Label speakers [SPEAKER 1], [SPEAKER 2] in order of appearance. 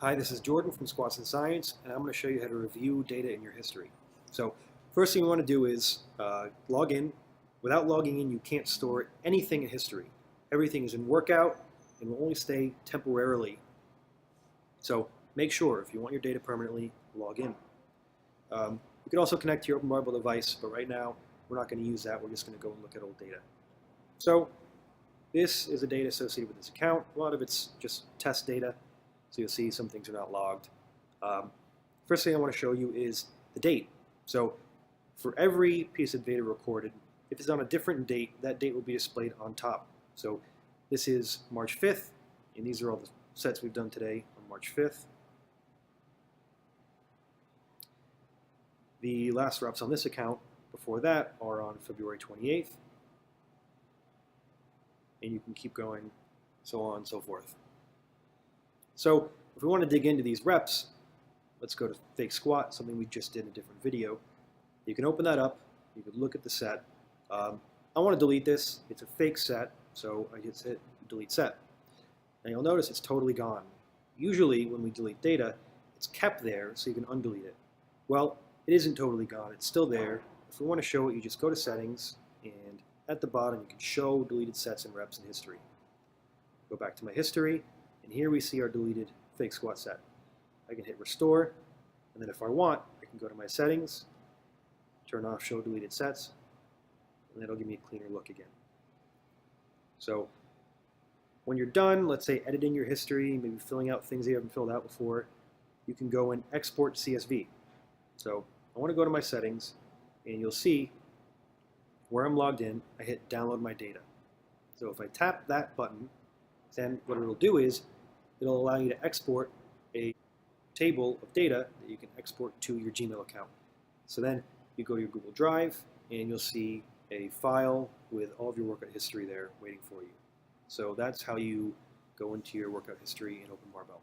[SPEAKER 1] Hi, this is Jordan from Squats and Science, and I'm going to show you how to review data in your history. So first thing you want to do is log in. Without logging in, you can't store anything in history. Everything is in workout and will only stay temporarily. So make sure, if you want your data permanently, log in. You can also connect to your OpenBarbell device, but right now we're not going to use that. We're just going to go and look at old data. So this is the data associated with this account. A lot of it's just test data. So you'll see some things are not logged. First thing I want to show you is the date. So for every piece of data recorded, if it's on a different date, that date will be displayed on top. So this is March 5th, and these are all the sets we've done today on March 5th. The last reps on this account before that are on February 28th. And you can keep going, so on and so forth. So if we want to dig into these reps, let's go to fake squat, something we just did in a different video. You can open that up. You can look at the set. I want to delete this. It's a fake set, so I just hit delete set. And you'll notice it's totally gone. Usually when we delete data, it's kept there so you can undelete it. Well, it isn't totally gone. It's still there. If we want to show it, you just go to settings, and at the bottom you can show deleted sets and reps in history. Go back to my history. And here we see our deleted fake squat set. I can hit restore, and then if I want, I can go to my settings, turn off show deleted sets, and that'll give me a cleaner look again. So when you're done, let's say editing your history, maybe filling out things you haven't filled out before, you can go and export CSV. So I want to go to my settings, and you'll see where I'm logged in, I hit download my data. So if I tap that button, then what it'll do is it'll allow you to export a table of data that you can export to your Gmail account. So then you go to your Google Drive and you'll see a file with all of your workout history there waiting for you. So that's how you go into your workout history in OpenBarbell.